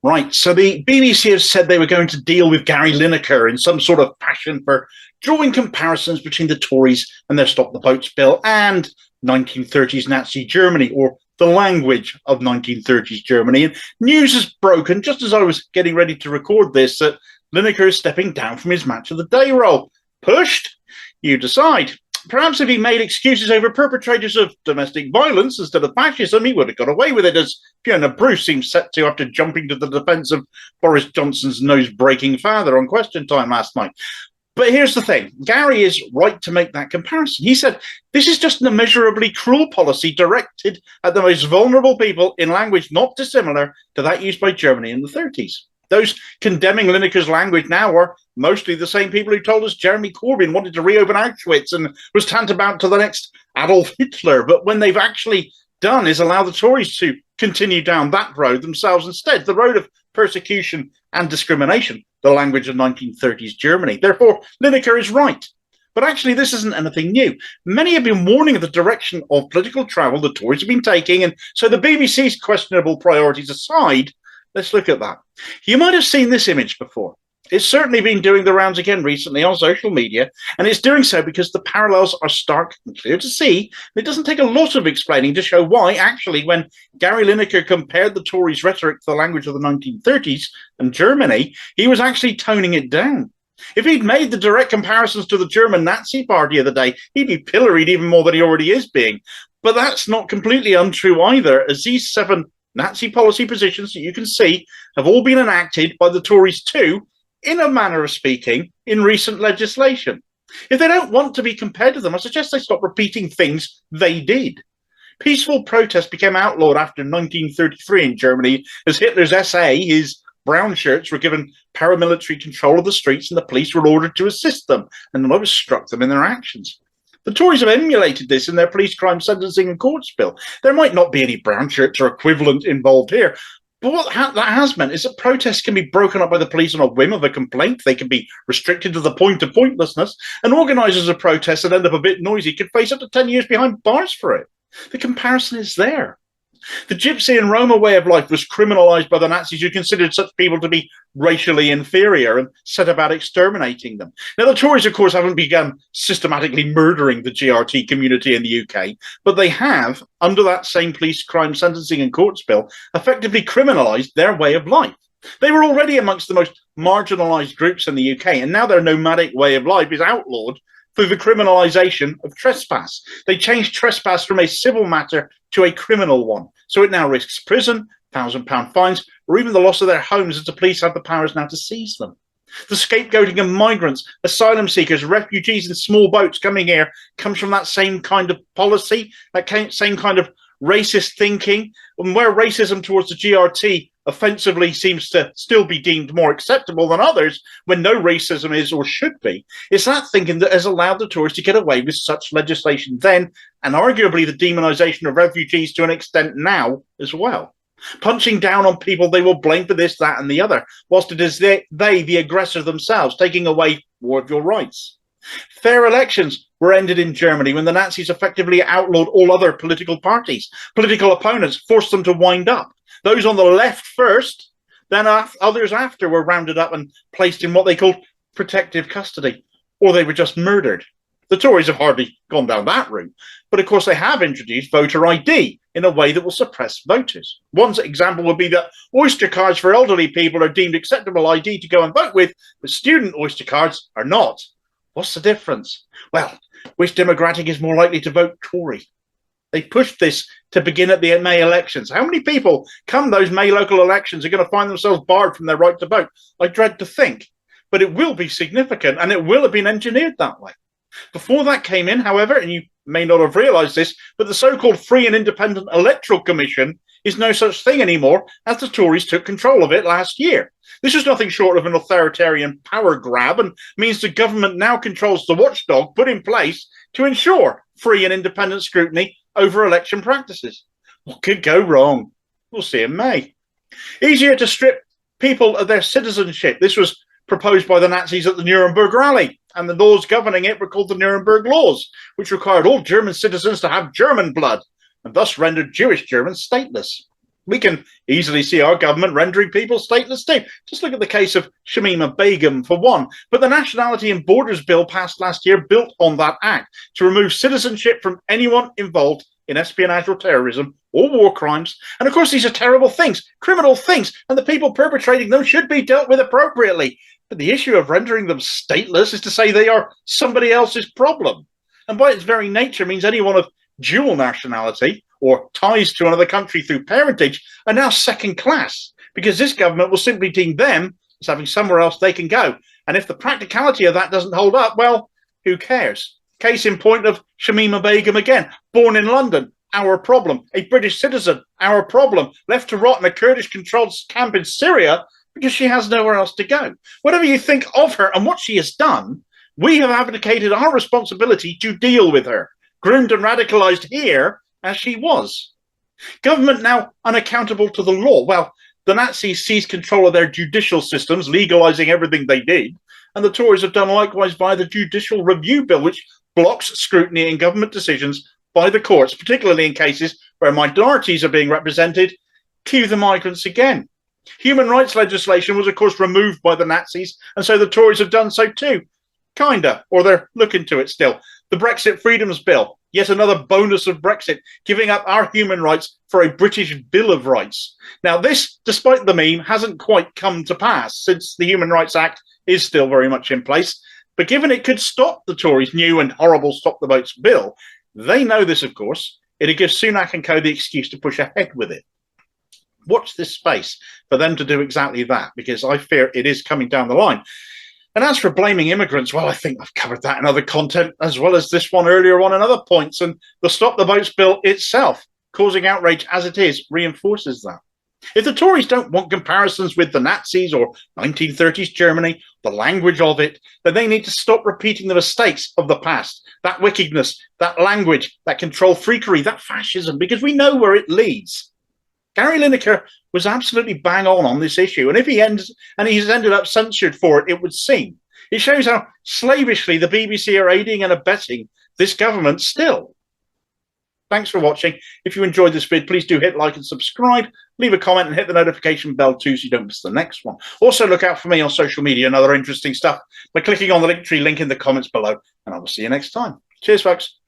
Right, so the BBC have said they were going to deal with Gary Lineker in some sort of passion for drawing comparisons between the Tories and their Stop the Boats bill and 1930s Nazi Germany, or the language of 1930s Germany. And news has broken, just as I was getting ready to record this, that Lineker is stepping down from his match of the day role. Pushed? You decide. Perhaps if he made excuses over perpetrators of domestic violence instead of fascism, he would have got away with it, as Fiona Bruce seems set to after jumping to the defence of Boris Johnson's nose-breaking father on Question Time last night. But here's the thing. Gary is right to make that comparison. He said, this is just an immeasurably cruel policy directed at the most vulnerable people in language not dissimilar to that used by Germany in the 30s. Those condemning Lineker's language now are mostly the same people who told us Jeremy Corbyn wanted to reopen Auschwitz and was tantamount to the next Adolf Hitler. But when they've actually done is allow the Tories to continue down that road themselves instead, the road of persecution and discrimination, the language of 1930s Germany. Therefore, Lineker is right. But actually, this isn't anything new. Many have been warning of the direction of political travel the Tories have been taking, and so the BBC's questionable priorities aside, let's look at that. You might have seen this image before. It's certainly been doing the rounds again recently on social media, and it's doing so because the parallels are stark and clear to see. It doesn't take a lot of explaining to show why, actually, when Gary Lineker compared the Tories' rhetoric to the language of the 1930s and Germany, he was actually toning it down. If he'd made the direct comparisons to the German Nazi Party of the day, he'd be pilloried even more than he already is being. But that's not completely untrue either, as these 7 Nazi policy positions that you can see have all been enacted by the Tories too, in a manner of speaking, in recent legislation. If they don't want to be compared to them, I suggest they stop repeating things they did. Peaceful protest became outlawed after 1933 in Germany, as Hitler's SA, his brown shirts, were given paramilitary control of the streets and the police were ordered to assist them, and the mob struck them in their actions. The Tories have emulated this in their police crime sentencing and courts bill. There might not be any brown shirts or equivalent involved here, but what that has meant is that protests can be broken up by the police on a whim of a complaint. They can be restricted to the point of pointlessness, and organisers of protests that end up a bit noisy could face up to 10 years behind bars for it. The comparison is there. The Gypsy and Roma way of life was criminalised by the Nazis, who considered such people to be racially inferior and set about exterminating them. Now, the Tories, of course, haven't begun systematically murdering the GRT community in the UK, but they have, under that same police crime sentencing and courts bill, effectively criminalised their way of life. They were already amongst the most marginalised groups in the UK, and now their nomadic way of life is outlawed through the criminalisation of trespass. They changed trespass from a civil matter to a criminal one. So it now risks prison, £1,000 fines, or even the loss of their homes, as the police have the powers now to seize them. The scapegoating of migrants, asylum seekers, refugees in small boats coming here comes from that same kind of policy, that same kind of racist thinking, and where racism towards the GRT offensively seems to still be deemed more acceptable than others when no racism is or should be. It's that thinking that has allowed the Tories to get away with such legislation then, and arguably the demonisation of refugees to an extent now as well. Punching down on people they will blame for this, that and the other, whilst it is they, the aggressor themselves, taking away more of your rights. Fair elections were ended in Germany when the Nazis effectively outlawed all other political parties. Political opponents forced them to wind up. Those on the left first, then others after were rounded up and placed in what they called protective custody, or they were just murdered. The Tories have hardly gone down that route, but of course they have introduced voter ID in a way that will suppress voters. One example would be that Oyster cards for elderly people are deemed acceptable ID to go and vote with, but student Oyster cards are not. What's the difference? Well, which demographic is more likely to vote Tory? They pushed this to begin at the May elections. How many people come those May local elections are going to find themselves barred from their right to vote? I dread to think, but it will be significant, and it will have been engineered that way. Before that came in, however, and you may not have realised this, but the so-called Free and Independent Electoral Commission is no such thing anymore, as the Tories took control of it last year. This is nothing short of an authoritarian power grab, and means the government now controls the watchdog put in place to ensure free and independent scrutiny over election practices. What could go wrong? We'll see in May. Easier to strip people of their citizenship. This was proposed by the Nazis at the Nuremberg rally, and the laws governing it were called the Nuremberg Laws, which required all German citizens to have German blood, and thus rendered Jewish Germans stateless. We can easily see our government rendering people stateless too. Just look at the case of Shamima Begum for one. But the Nationality and Borders Bill passed last year built on that act to remove citizenship from anyone involved in espionage or terrorism or war crimes. And of course, these are terrible things, criminal things, and the people perpetrating them should be dealt with appropriately. But the issue of rendering them stateless is to say they are somebody else's problem. And by its very nature means anyone of dual nationality or ties to another country through parentage are now second class, because this government will simply deem them as having somewhere else they can go. And if the practicality of that doesn't hold up, well, who cares? Case in point of Shamima Begum again, born in London, our problem. A British citizen, our problem. Left to rot in a Kurdish-controlled camp in Syria because she has nowhere else to go. Whatever you think of her and what she has done, we have abdicated our responsibility to deal with her, groomed and radicalized here as she was. Government now unaccountable to the law. Well, the Nazis seized control of their judicial systems, legalizing everything they did, and the Tories have done likewise via the Judicial Review Bill, which blocks scrutiny in government decisions by the courts, particularly in cases where minorities are being represented. Cue the migrants again. Human rights legislation was, of course, removed by the Nazis, and so the Tories have done so too. Kinda, or they're looking to it still. The Brexit Freedoms Bill, yet another bonus of Brexit, giving up our human rights for a British Bill of Rights. Now this, despite the meme, hasn't quite come to pass, since the Human Rights Act is still very much in place. But given it could stop the Tories' new and horrible Stop the Boats bill, they know this, of course. It'll give Sunak and co the excuse to push ahead with it. Watch this space for them to do exactly that, because I fear it is coming down the line. And as for blaming immigrants, well, I think I've covered that in other content, as well as this one earlier on in other points. And the Stop the Boats bill itself, causing outrage as it is, reinforces that. If the Tories don't want comparisons with the Nazis or 1930s Germany, the language of it, then they need to stop repeating the mistakes of the past, that wickedness, that language, that control freakery, that fascism, because we know where it leads. Gary Lineker was absolutely bang on this issue, and if he's ended up censured for it, it would seem. It shows how slavishly the BBC are aiding and abetting this government still. Thanks for watching. If you enjoyed this vid, please do hit like and subscribe, leave a comment and hit the notification bell too so you don't miss the next one. Also look out for me on social media and other interesting stuff by clicking on the Linktree link in the comments below, and I will see you next time. Cheers, folks.